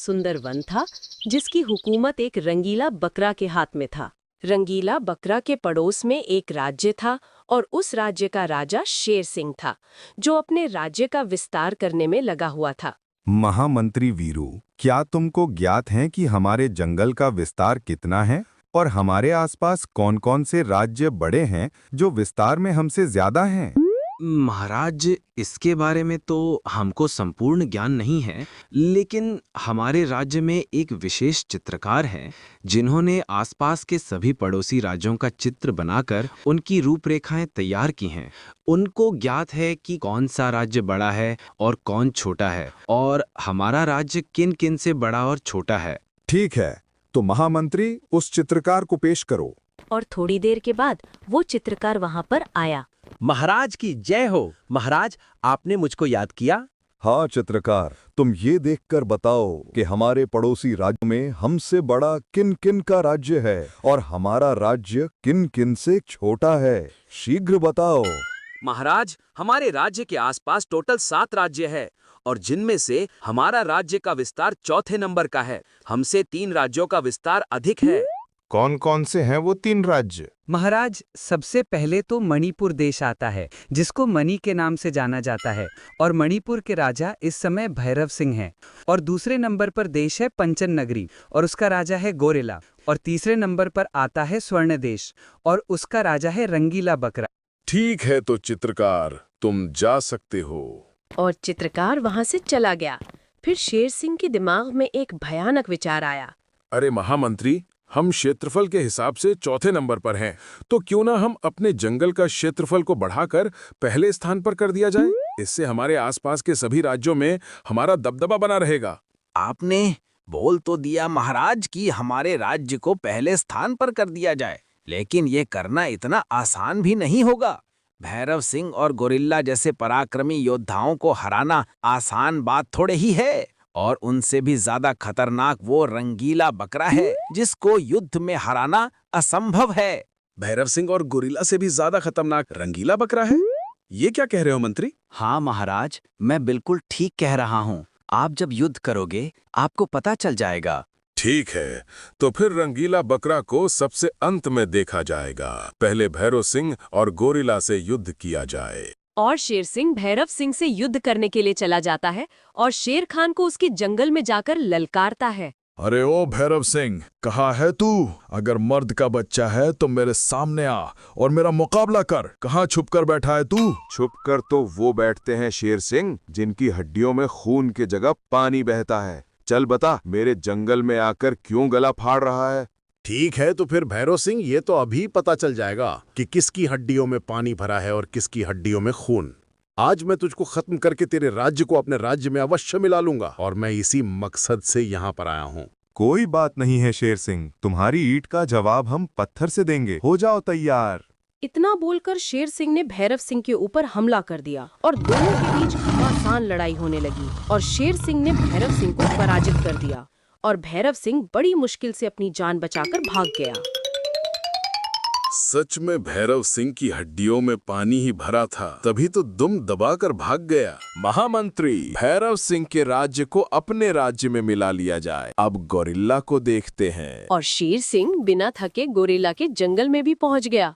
सुंदर वन था जिसकी हुकूमत एक रंगीला बकरा के हाथ में था। रंगीला बकरा के पड़ोस में एक राज्य था और उस राज्य का राजा शेर सिंह था, जो अपने राज्य का विस्तार करने में लगा हुआ था। महामंत्री वीरू, क्या तुमको ज्ञात है कि हमारे जंगल का विस्तार कितना है और हमारे आसपास कौन-कौन से राज्य बड़े हैं जो विस्तार में हमसे ज्यादा हैं? महाराज, इसके बारे में तो हमको संपूर्ण ज्ञान नहीं है, लेकिन हमारे राज्य में एक विशेष चित्रकार हैं जिन्होंने आसपास के सभी पड़ोसी राज्यों का चित्र बनाकर उनकी रूपरेखाएं तैयार की हैं। उनको ज्ञात है कि कौन सा राज्य बड़ा है और कौन छोटा है, और हमारा राज्य किन किन से बड़ा और छोटा है। ठीक है, तो महामंत्री उस चित्रकार को पेश करो। और थोड़ी देर के बाद वो चित्रकार वहां पर आया। महाराज की जय हो। महाराज, आपने मुझको याद किया? हाँ चित्रकार, तुम ये देखकर बताओ कि हमारे पड़ोसी राज्यों में हमसे बड़ा किन किन का राज्य है और हमारा राज्य किन किन से छोटा है। शीघ्र बताओ। महाराज, हमारे राज्य के आसपास टोटल 7 राज्य है और जिनमें से हमारा राज्य का विस्तार चौथे नंबर का है। हमसे 3 राज्यों का विस्तार अधिक है। कौन कौन से हैं वो 3 राज्य? महाराज, सबसे पहले तो मणिपुर देश आता है, जिसको मणि के नाम से जाना जाता है, और मणिपुर के राजा इस समय भैरव सिंह हैं। और दूसरे नंबर पर देश है पंचन नगरी और उसका राजा है गोरेला। और तीसरे नंबर पर आता है स्वर्ण देश और उसका राजा है रंगीला बकरा। ठीक है, तो चित्रकार तुम जा सकते हो। और चित्रकार वहां से चला गया। फिर शेर सिंह के दिमाग में एक भयानक विचार आया। अरे महामंत्री, हम क्षेत्रफल के हिसाब से चौथे नंबर पर हैं, तो क्यों ना हम अपने जंगल का क्षेत्रफल को बढ़ाकर पहले स्थान पर कर दिया जाए। इससे हमारे आसपास के सभी राज्यों में हमारा दबदबा बना रहेगा। आपने बोल तो दिया महाराज कि हमारे राज्य को पहले स्थान पर कर दिया जाए, लेकिन ये करना इतना आसान भी नहीं होगा। भैरव सिंह और गोरिल्ला जैसे पराक्रमी योद्धाओं को हराना आसान बात थोड़े ही है, और उनसे भी ज्यादा खतरनाक वो रंगीला बकरा है जिसको युद्ध में हराना असंभव है। भैरव सिंह और गोरिल्ला से भी ज्यादा खतरनाक रंगीला बकरा है? ये क्या कह रहे हो मंत्री? हाँ महाराज, मैं बिल्कुल ठीक कह रहा हूँ। आप जब युद्ध करोगे आपको पता चल जाएगा। ठीक है, तो फिर रंगीला बकरा को सबसे अंत में देखा जाएगा। पहले भैरव सिंह और गोरिल्ला से युद्ध किया जाए। और शेर सिंह भैरव सिंह से युद्ध करने के लिए चला जाता है और शेर खान को उसके जंगल में जाकर ललकारता है। अरे ओ भैरव सिंह, कहाँ है तू? अगर मर्द का बच्चा है तो मेरे सामने आ और मेरा मुकाबला कर। कहाँ छुप कर बैठा है तू? छुपकर तो वो बैठते हैं शेर सिंह जिनकी हड्डियों में खून की जगह पानी बहता है। चल बता, मेरे जंगल में आकर क्यों गला फाड़ रहा है? ठीक है, तो फिर भैरव सिंह, ये तो अभी पता चल जाएगा कि किसकी हड्डियों में पानी भरा है और किसकी हड्डियों में खून। आज मैं तुझको खत्म करके तेरे राज्य को अपने राज्य में अवश्य मिला लूंगा, और मैं इसी मकसद से यहाँ पर आया हूँ। कोई बात नहीं है शेर सिंह, तुम्हारी ईंट का जवाब हम पत्थर से देंगे। हो जाओ तैयार। इतना बोलकर शेर सिंह ने भैरव सिंह के ऊपर हमला कर दिया और दोनों के बीच घमासान लड़ाई होने लगी और शेर सिंह ने भैरव सिंह को पराजित कर दिया और भैरव सिंह बड़ी मुश्किल से अपनी जान बचाकर भाग गया। सच में भैरव सिंह की हड्डियों में पानी ही भरा था, तभी तो दुम दबाकर भाग गया। महामंत्री, भैरव सिंह के राज्य को अपने राज्य में मिला लिया जाए। अब गोरिल्ला को देखते हैं। और शेर सिंह बिना थके गोरिल्ला के जंगल में भी पहुंच गया।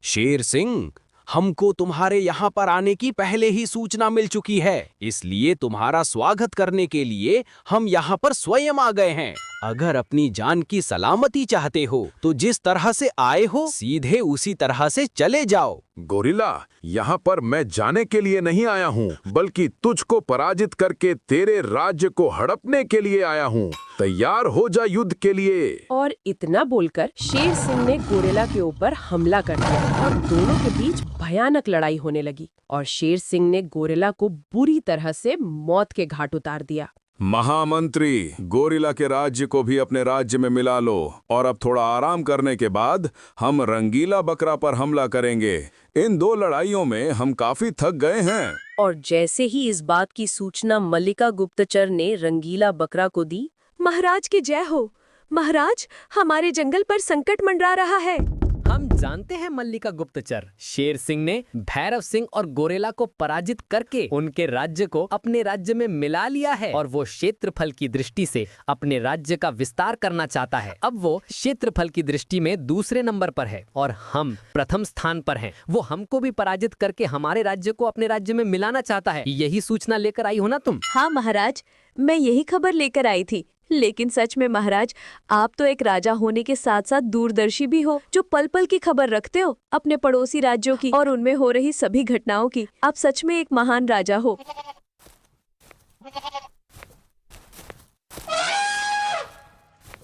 शेर सिंह, हमको तुम्हारे यहाँ पर आने की पहले ही सूचना मिल चुकी है, इसलिए तुम्हारा स्वागत करने के लिए हम यहाँ पर स्वयं आ गए हैं। अगर अपनी जान की सलामती चाहते हो तो जिस तरह से आए हो सीधे उसी तरह से चले जाओ। गोरिल्ला, यहाँ पर मैं जाने के लिए नहीं आया हूँ, बल्कि तुझको पराजित करके तेरे राज्य को हड़पने के लिए आया हूँ। तैयार हो जा युद्ध के लिए। और इतना बोलकर शेर सिंह ने गोरिल्ला के ऊपर हमला कर दिया और दोनों के बीच भयानक लड़ाई होने लगी और शेर सिंह ने गोरिल्ला को बुरी तरह से मौत के घाट उतार दिया। महामंत्री, गोरिल्ला के राज्य को भी अपने राज्य में मिला लो और अब थोड़ा आराम करने के बाद हम रंगीला बकरा पर हमला करेंगे। इन 2 लड़ाइयों में हम काफी थक गए हैं। और जैसे ही इस बात की सूचना मल्लिका गुप्तचर ने रंगीला बकरा को दी, महाराज की जय हो। महाराज, हमारे जंगल पर संकट मंडरा रहा है। हम जानते हैं मल्लिका गुप्तचर, शेर सिंह ने भैरव सिंह और गोरेला को पराजित करके उनके राज्य को अपने राज्य में मिला लिया है और वो क्षेत्रफल की दृष्टि से अपने राज्य का विस्तार करना चाहता है। अब वो क्षेत्रफल की दृष्टि में दूसरे नंबर पर है और हम प्रथम स्थान पर हैं। वो हमको भी पराजित करके हमारे राज्य को अपने राज्य में मिलाना चाहता है। यही सूचना लेकर आई हो ना तुम? हाँ महाराज, मैं यही खबर लेकर आई थी। लेकिन सच में महाराज, आप तो एक राजा होने के साथ साथ दूरदर्शी भी हो, जो पल पल की खबर रखते हो अपने पड़ोसी राज्यों की और उनमें हो रही सभी घटनाओं की। आप सच में एक महान राजा हो।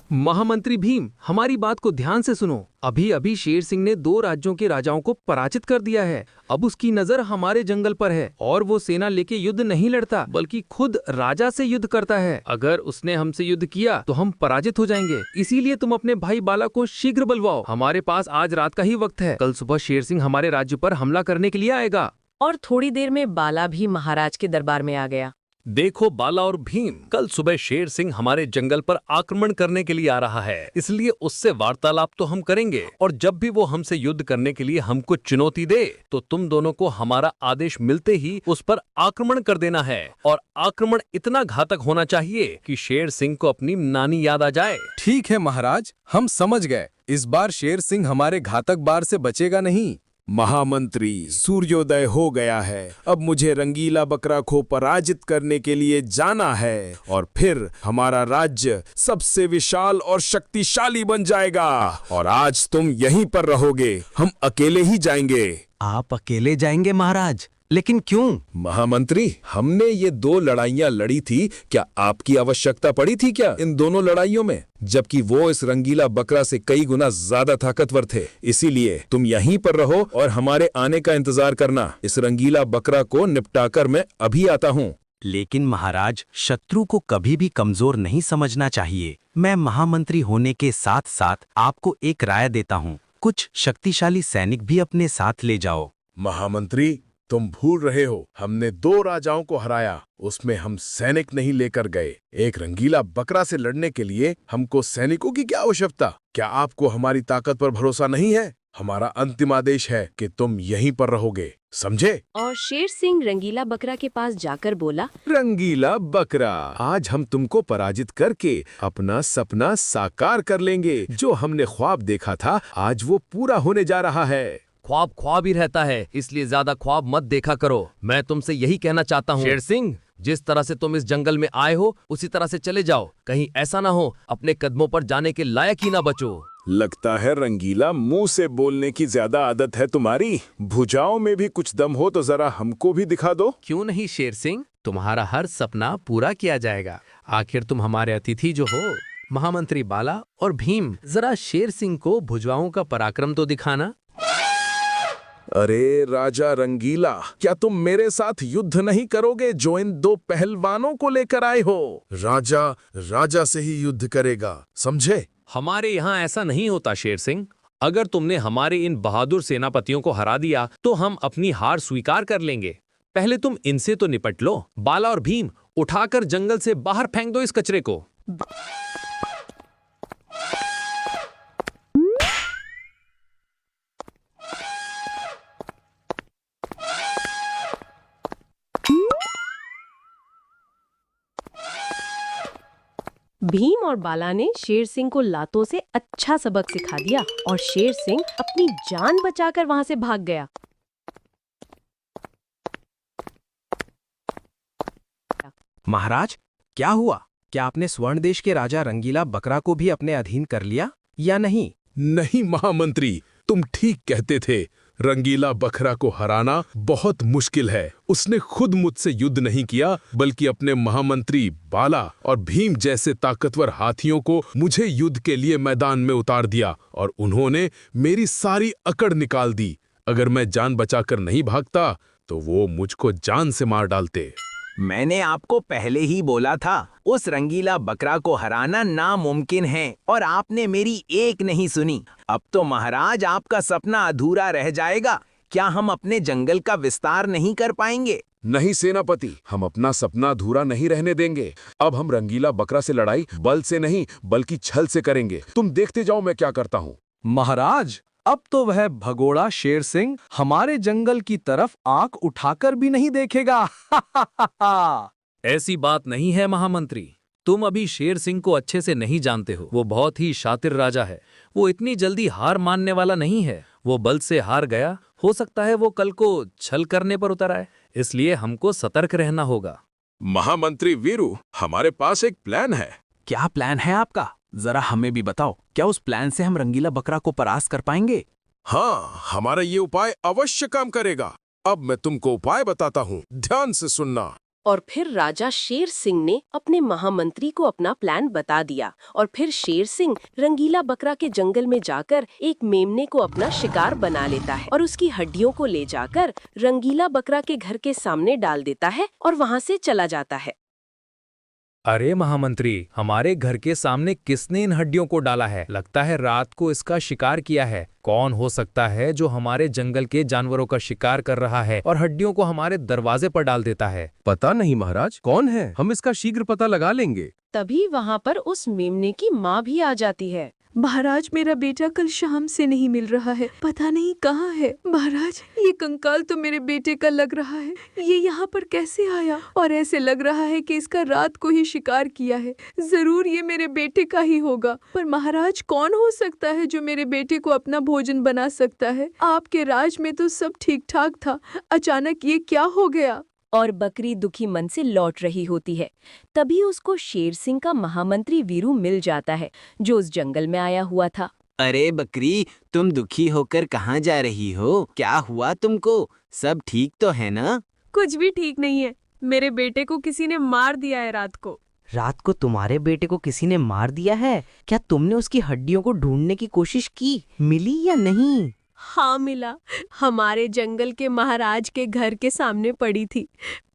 महामंत्री भीम, हमारी बात को ध्यान से सुनो। अभी अभी शेर सिंह ने 2 राज्यों के राजाओं को पराजित कर दिया है। अब उसकी नजर हमारे जंगल पर है और वो सेना लेके युद्ध नहीं लड़ता, बल्कि खुद राजा से युद्ध करता है। अगर उसने हमसे युद्ध किया तो हम पराजित हो जाएंगे। इसीलिए तुम अपने भाई बाला को शीघ्र बुलवाओ। हमारे पास आज रात का ही वक्त है। कल सुबह शेर सिंह हमारे राज्य पर हमला करने के लिए आएगा। और थोड़ी देर में बाला भी महाराज के दरबार में आ गया। देखो बाला और भीम, कल सुबह शेर सिंह हमारे जंगल पर आक्रमण करने के लिए आ रहा है, इसलिए उससे वार्तालाप तो हम करेंगे और जब भी वो हमसे युद्ध करने के लिए हमको चुनौती दे तो तुम दोनों को हमारा आदेश मिलते ही उस पर आक्रमण कर देना है। और आक्रमण इतना घातक होना चाहिए कि शेर सिंह को अपनी नानी याद आ जाए। ठीक है महाराज, हम समझ गए। इस बार शेर सिंह हमारे घातक बार से बचेगा नहीं। महामंत्री, सूर्योदय हो गया है। अब मुझे रंगीला बकरा को पराजित करने के लिए जाना है और फिर हमारा राज्य सबसे विशाल और शक्तिशाली बन जाएगा। और आज तुम यहीं पर रहोगे, हम अकेले ही जाएंगे। आप अकेले जाएंगे महाराज? लेकिन क्यों? महामंत्री, हमने ये 2 लड़ाइयां लड़ी थी, क्या आपकी आवश्यकता पड़ी थी क्या इन दोनों लड़ाइयों में? जबकि वो इस रंगीला बकरा से कई गुना ज्यादा ताकतवर थे। इसीलिए तुम यहीं पर रहो और हमारे आने का इंतजार करना। इस रंगीला बकरा को निपटाकर मैं अभी आता हूँ। लेकिन महाराज, शत्रु को कभी भी कमजोर नहीं समझना चाहिए। मैं महामंत्री होने के साथ साथ आपको एक राय देता हूँ, कुछ शक्तिशाली सैनिक भी अपने साथ ले जाओ। महामंत्री, तुम भूल रहे हो, हमने 2 राजाओं को हराया, उसमें हम सैनिक नहीं लेकर गए। एक रंगीला बकरा से लड़ने के लिए हमको सैनिकों की क्या आवश्यकता? क्या आपको हमारी ताकत पर भरोसा नहीं है? हमारा अंतिम आदेश है कि तुम यहीं पर रहोगे, समझे? और शेर सिंह रंगीला बकरा के पास जाकर बोला, रंगीला बकरा, आज हम तुमको पराजित करके अपना सपना साकार कर लेंगे। जो हमने ख्वाब देखा था, आज वो पूरा होने जा रहा है। ख्वाब ख्वाब ही रहता है, इसलिए ज्यादा ख्वाब मत देखा करो। मैं तुमसे यही कहना चाहता हूँ। शेर सिंह, जिस तरह से तुम इस जंगल में आए हो उसी तरह से चले जाओ। कहीं ऐसा ना हो अपने कदमों पर जाने के लायक ही ना बचो। लगता है रंगीला, मुंह से बोलने की ज्यादा आदत है तुम्हारी। भुजाओं में भी कुछ दम हो तो जरा हमको भी दिखा दो। क्यों नहीं शेर सिंह, तुम्हारा हर सपना पूरा किया जाएगा। आखिर तुम हमारे अतिथि जो हो। महामंत्री बाला और भीम, जरा शेर सिंह को भुजाओं का पराक्रम तो दिखाना। अरे राजा रंगीला, क्या तुम मेरे साथ युद्ध नहीं करोगे जो इन 2 पहलवानों को लेकर आए हो? राजा राजा से ही युद्ध करेगा, समझे? हमारे यहाँ ऐसा नहीं होता शेर सिंह। अगर तुमने हमारे इन बहादुर सेनापतियों को हरा दिया तो हम अपनी हार स्वीकार कर लेंगे। पहले तुम इनसे तो निपट लो। बाला और भीम, उठाकर जंगल से बाहर फेंक दो इस कचरे को। भीम और बाला ने शेर सिंह को लातों से अच्छा सबक सिखा दिया और शेर सिंह अपनी जान बचाकर वहां से भाग गया। महाराज, क्या हुआ? क्या आपने स्वर्ण देश के राजा रंगीला बकरा को भी अपने अधीन कर लिया या नहीं? नहीं महामंत्री, तुम ठीक कहते थे। रंगीला बकरा को हराना बहुत मुश्किल है। उसने खुद मुझसे युद्ध नहीं किया, बल्कि अपने महामंत्री बाला और भीम जैसे ताकतवर हाथियों को मुझे युद्ध के लिए मैदान में उतार दिया और उन्होंने मेरी सारी अकड़ निकाल दी। अगर मैं जान बचाकर नहीं भागता तो वो मुझको जान से मार डालते। मैंने आपको पहले ही बोला था, उस रंगीला बकरा को हराना नामुमकिन है और आपने मेरी एक नहीं सुनी। अब तो महाराज आपका सपना अधूरा रह जाएगा। क्या हम अपने जंगल का विस्तार नहीं कर पाएंगे? नहीं सेनापति, हम अपना सपना अधूरा नहीं रहने देंगे। अब हम रंगीला बकरा से लड़ाई बल से नहीं बल्कि छल से करेंगे। तुम देखते जाओ मैं क्या करता हूँ। महाराज, अब तो वह भगोड़ा शेर सिंह हमारे जंगल की तरफ आंख उठाकर भी नहीं देखेगा। ऐसी बात नहीं है महामंत्री, तुम अभी शेर सिंह को अच्छे से नहीं जानते हो। वो बहुत ही शातिर राजा है, वो इतनी जल्दी हार मानने वाला नहीं है। वो बल से हार गया, हो सकता है वो कल को छल करने पर उतर आए, इसलिए हमको सतर्क रहना होगा। महामंत्री वीरू, हमारे पास एक प्लान है। क्या प्लान है आपका? जरा हमें भी बताओ, क्या उस प्लान से हम रंगीला बकरा को परास्त कर पाएंगे? हाँ, हमारा ये उपाय अवश्य काम करेगा। अब मैं तुमको उपाय बताता हूँ, ध्यान से सुनना। और फिर राजा शेर सिंह ने अपने महामंत्री को अपना प्लान बता दिया और फिर शेर सिंह रंगीला बकरा के जंगल में जाकर एक मेमने को अपना शिकार बना लेता है और उसकी हड्डियों को ले जाकर रंगीला बकरा के घर के सामने डाल देता है और वहाँ से चला जाता है। अरे महामंत्री, हमारे घर के सामने किसने इन हड्डियों को डाला है? लगता है रात को इसका शिकार किया है। कौन हो सकता है जो हमारे जंगल के जानवरों का शिकार कर रहा है और हड्डियों को हमारे दरवाजे पर डाल देता है? पता नहीं महाराज, कौन है? हम इसका शीघ्र पता लगा लेंगे। तभी वहाँ पर उस मेमने की माँ भी आ जाती है। महाराज, मेरा बेटा कल शाम से नहीं मिल रहा है, पता नहीं कहाँ है। महाराज, ये कंकाल तो मेरे बेटे का लग रहा है, ये यहाँ पर कैसे आया? और ऐसे लग रहा है कि इसका रात को ही शिकार किया है। जरूर ये मेरे बेटे का ही होगा। पर महाराज, कौन हो सकता है जो मेरे बेटे को अपना भोजन बना सकता है? आपके राज में तो सब ठीक ठाक था, अचानक ये क्या हो गया? और बकरी दुखी मन से लौट रही होती है। तभी उसको शेर सिंह का महामंत्री वीरू मिल जाता है, जो उस जंगल में आया हुआ था। अरे बकरी, तुम दुखी होकर कहाँ जा रही हो? क्या हुआ तुमको? सब ठीक तो है ना? कुछ भी ठीक नहीं है, मेरे बेटे को किसी ने मार दिया है रात को। रात को तुम्हारे बेटे को किसी ने मार दिया है? क्या तुमने उसकी हड्डियों को ढूंढने की कोशिश की? मिली या नहीं? हाँ मिला, हमारे जंगल के महाराज के घर के सामने पड़ी थी।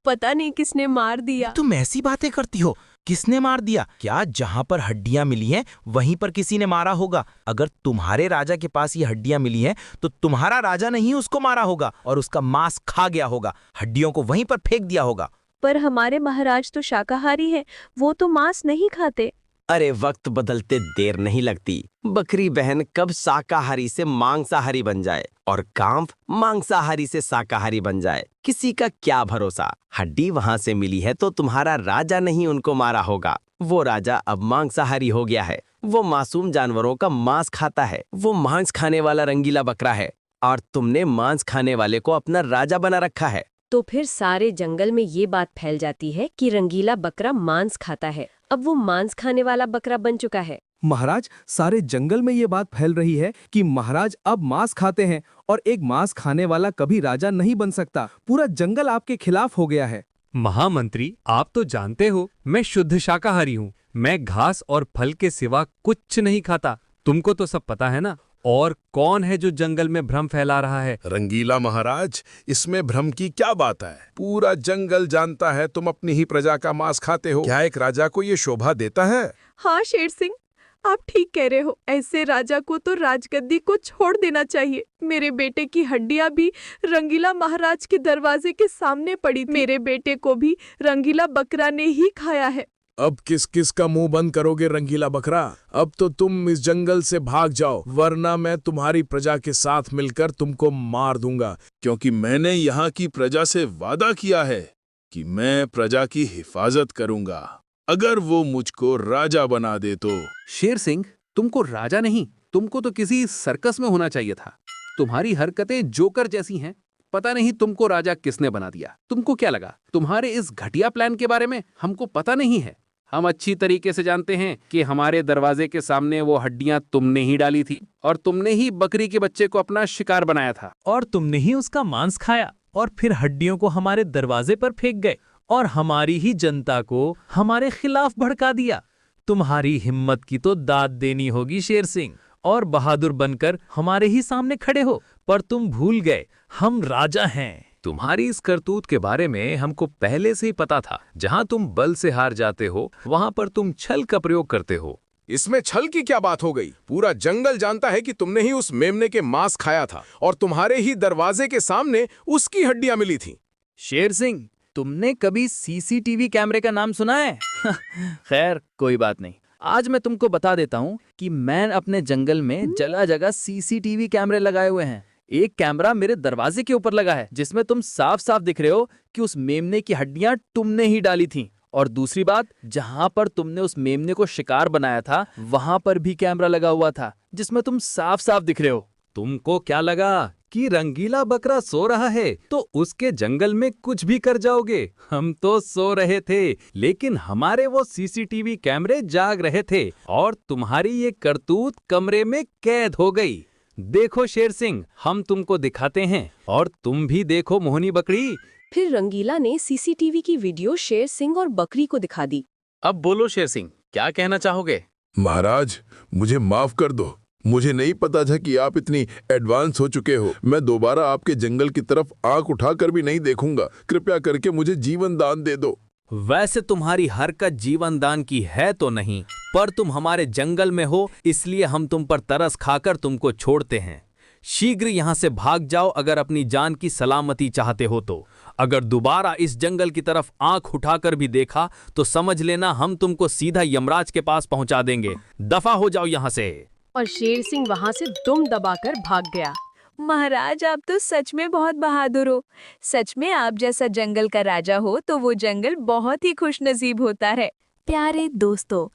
पता नहीं किसने मार दिया। तुम ऐसी बातें करती हो? किसने मार दिया? क्या जहाँ पर हड्डियाँ मिली हैं वहीं पर किसी ने मारा होगा? अगर तुम्हारे राजा के पास ये हड्डियाँ मिली हैं तो तुम्हारा राजा ने ही उसको मारा होगा और उसका मांस खा गया होगा, हड्डियों को वहीं पर फेंक दिया होगा। पर हमारे महाराज तो शाकाहारी हैं, वो तो मांस नहीं खाते। अरे वक्त बदलते देर नहीं लगती। बकरी बहन कब शाकाहारी से मांसाहारी बन जाए और कांव मांसाहारी से शाकाहारी बन जाए, किसी का क्या भरोसा। हड्डी वहां से मिली है तो तुम्हारा राजा नहीं उनको मारा होगा। वो राजा अब मांसाहारी हो गया है, वो मासूम जानवरों का मांस खाता है। वो मांस खाने वाला रंगीला बकरा है और तुमने मांस खाने वाले को अपना राजा बना रखा है। तो फिर सारे जंगल में ये बात फैल जाती है कि रंगीला बकरा मांस खाता है। अब वो मांस खाने वाला बकरा बन चुका है। महाराज, सारे जंगल में ये बात फैल रही है कि महाराज अब मांस खाते हैं और एक मांस खाने वाला कभी राजा नहीं बन सकता। पूरा जंगल आपके खिलाफ हो गया है। महामंत्री, आप तो जानते हो मैं शुद्ध शाकाहारी हूँ। मैं घास और फल के सिवा कुछ नहीं खाता। तुमको तो सब पता है ना। और कौन है जो जंगल में भ्रम फैला रहा है? रंगीला महाराज, इसमें भ्रम की क्या बात है? पूरा जंगल जानता है तुम अपनी ही प्रजा का मांस खाते हो। क्या एक राजा को ये शोभा देता है? हाँ शेर सिंह, आप ठीक कह रहे हो। ऐसे राजा को तो राजगद्दी को छोड़ देना चाहिए। मेरे बेटे की हड्डियां भी रंगीला महाराज के दरवाजे के सामने पड़ी थी। मेरे बेटे को भी रंगीला बकरा ने ही खाया है। अब किस किस का मुंह बंद करोगे रंगीला बकरा? अब तो तुम इस जंगल से भाग जाओ, वरना मैं तुम्हारी प्रजा के साथ मिलकर तुमको मार दूंगा। क्योंकि मैंने यहाँ की प्रजा से वादा किया है कि मैं प्रजा की हिफाजत करूंगा, अगर वो मुझको राजा बना दे तो। शेर सिंह, तुमको राजा नहीं, तुमको तो किसी सर्कस में होना चाहिए था। तुम्हारी हरकतें जोकर जैसी हैं। पता नहीं तुमको राजा किसने बना दिया। तुमको क्या लगा तुम्हारे इस घटिया प्लान के बारे में हमको पता नहीं है? हम अच्छी तरीके से जानते हैं कि हमारे दरवाजे के सामने वो हड्डियां तुमने ही डाली थी और तुमने ही बकरी के बच्चे को अपना शिकार बनाया था और तुमने ही उसका मांस खाया और फिर हड्डियों को हमारे दरवाजे पर फेंक गए और हमारी ही जनता को हमारे खिलाफ भड़का दिया। तुम्हारी हिम्मत की तो दाद देनी होगी शेर सिंह, और बहादुर बनकर हमारे ही सामने खड़े हो। पर तुम भूल गए हम राजा हैं। तुम्हारी इस करतूत के बारे में हमको पहले से ही पता था। जहां तुम बल से हार जाते हो वहां पर तुम छल का प्रयोग करते हो। इसमें छल की क्या बात हो गई? पूरा जंगल जानता है कि तुमने ही उस मेमने के मांस खाया था और तुम्हारे ही दरवाजे के सामने उसकी हड्डियां मिली थी। शेर सिंह, तुमने कभी सीसीटीवी कैमरे का नाम सुना है? खैर कोई बात नहीं, आज मैं तुमको बता देता हूँ कि मैं अपने जंगल में जगह जगह सीसीटीवी कैमरे लगाए हुए हैं। एक कैमरा मेरे दरवाजे के ऊपर लगा है जिसमें तुम साफ साफ दिख रहे हो कि उस मेमने की हड्डियां तुमने ही डाली थीं। और दूसरी बात, जहां पर तुमने उस मेमने को शिकार बनाया था वहां पर भी कैमरा लगा हुआ था जिसमें तुम साफ साफ दिख रहे हो। तुमको क्या लगा कि रंगीला बकरा सो रहा है तो उसके जंगल में कुछ भी कर जाओगे? हम तो सो रहे थे, लेकिन हमारे वो सीसीटीवी कैमरे जाग रहे थे और तुम्हारी ये करतूत कमरे में कैद हो गई। देखो शेर सिंह, हम तुमको दिखाते हैं और तुम भी देखो मोहनी बकरी। फिर रंगीला ने सीसीटीवी की वीडियो शेर सिंह और बकरी को दिखा दी। अब बोलो शेर सिंह, क्या कहना चाहोगे? महाराज, मुझे माफ कर दो। मुझे नहीं पता था कि आप इतनी एडवांस हो चुके हो। मैं दोबारा आपके जंगल की तरफ आंख उठाकर भी नहीं देखूंगा। कृपया करके मुझे जीवन दान दे दो। वैसे तुम्हारी हरकत जीवन दान की है तो नहीं, पर तुम हमारे जंगल में हो इसलिए हम तुम पर तरस खाकर तुमको छोड़ते हैं। शीघ्र यहाँ से भाग जाओ अगर अपनी जान की सलामती चाहते हो तो। अगर दोबारा इस जंगल की तरफ आंख उठाकर भी देखा तो समझ लेना हम तुमको सीधा यमराज के पास पहुंचा देंगे। दफा हो जाओ यहाँ से। और शेर सिंह वहां से दुम दबाकर भाग गया। महाराज, आप तो सच में बहुत बहादुर हो। सच में आप जैसा जंगल का राजा हो तो वो जंगल बहुत ही खुशनसीब होता है। प्यारे दोस्तों,